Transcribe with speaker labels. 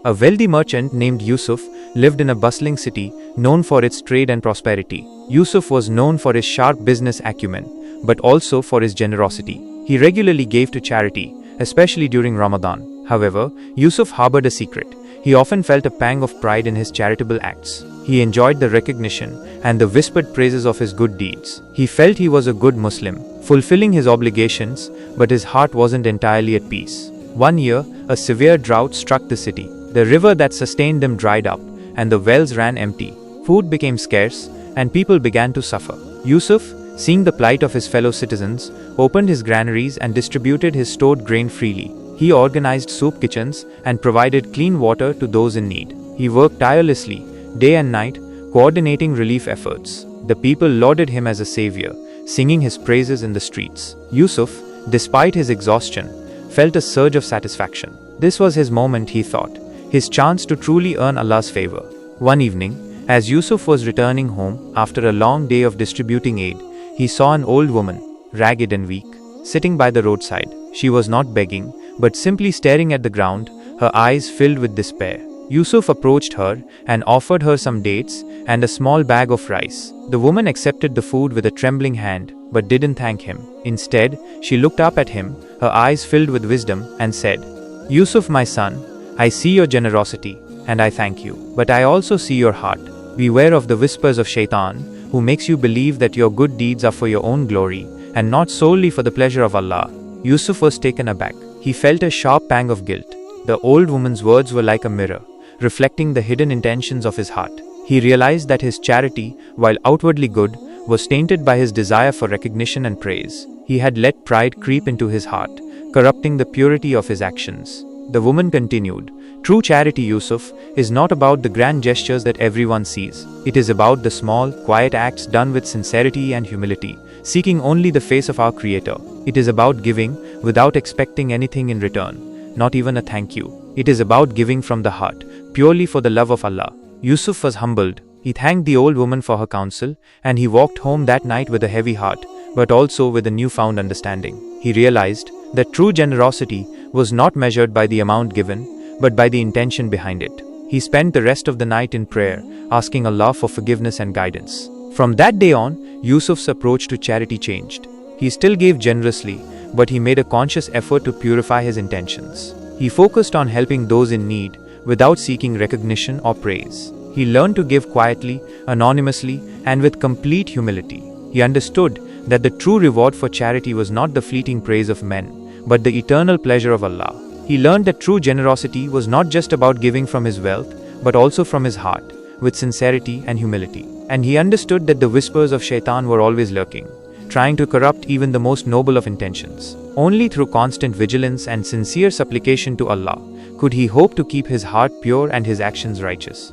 Speaker 1: A wealthy merchant named Yusuf lived in a bustling city known for its trade and prosperity. Yusuf was known for his sharp business acumen, but also for his generosity. He regularly gave to charity, especially during Ramadan. However, Yusuf harbored a secret. He often felt a pang of pride in his charitable acts. He enjoyed the recognition and the whispered praises of his good deeds. He felt he was a good Muslim, fulfilling his obligations, but his heart wasn't entirely at peace. One year, a severe drought struck the city. The river that sustained them dried up, and the wells ran empty. Food became scarce, and people began to suffer. Yusuf, seeing the plight of his fellow citizens, opened his granaries and distributed his stored grain freely. He organized soup kitchens and provided clean water to those in need. He worked tirelessly, day and night, coordinating relief efforts. The people lauded him as a savior, singing his praises in the streets. Yusuf, despite his exhaustion, felt a surge of satisfaction. This was his moment, he thought, his chance to truly earn Allah's favor. One evening, as Yusuf was returning home after a long day of distributing aid, he saw an old woman, ragged and weak, sitting by the roadside. She was not begging, but simply staring at the ground, her eyes filled with despair. Yusuf approached her and offered her some dates and a small bag of rice. The woman accepted the food with a trembling hand, but didn't thank him. Instead, she looked up at him, her eyes filled with wisdom, and said, "Yusuf, my son, I see your generosity, and I thank you. But I also see your heart. Beware of the whispers of Shaytan, who makes you believe that your good deeds are for your own glory, and not solely for the pleasure of Allah." Yusuf was taken aback. He felt a sharp pang of guilt. The old woman's words were like a mirror, reflecting the hidden intentions of his heart. He realized that his charity, while outwardly good, was tainted by his desire for recognition and praise. He had let pride creep into his heart, corrupting the purity of his actions. The woman continued, "True charity, Yusuf, is not about the grand gestures that everyone sees. It is about the small, quiet acts done with sincerity and humility, seeking only the face of our Creator. It is about giving without expecting anything in return, not even a thank you. It is about giving from the heart, purely for the love of Allah." Yusuf was humbled. He thanked the old woman for her counsel, and he walked home that night with a heavy heart, but also with a newfound understanding. He realized that true generosity was not measured by the amount given, but by the intention behind it. He spent the rest of the night in prayer, asking Allah for forgiveness and guidance. From that day on, Yusuf's approach to charity changed. He still gave generously, but he made a conscious effort to purify his intentions. He focused on helping those in need without seeking recognition or praise. He learned to give quietly, anonymously, and with complete humility. He understood that the true reward for charity was not the fleeting praise of men, but the eternal pleasure of Allah. He learned that true generosity was not just about giving from his wealth, but also from his heart, with sincerity and humility. And he understood that the whispers of Shaytan were always lurking, trying to corrupt even the most noble of intentions. Only through constant vigilance and sincere supplication to Allah could he hope to keep his heart pure and his actions righteous.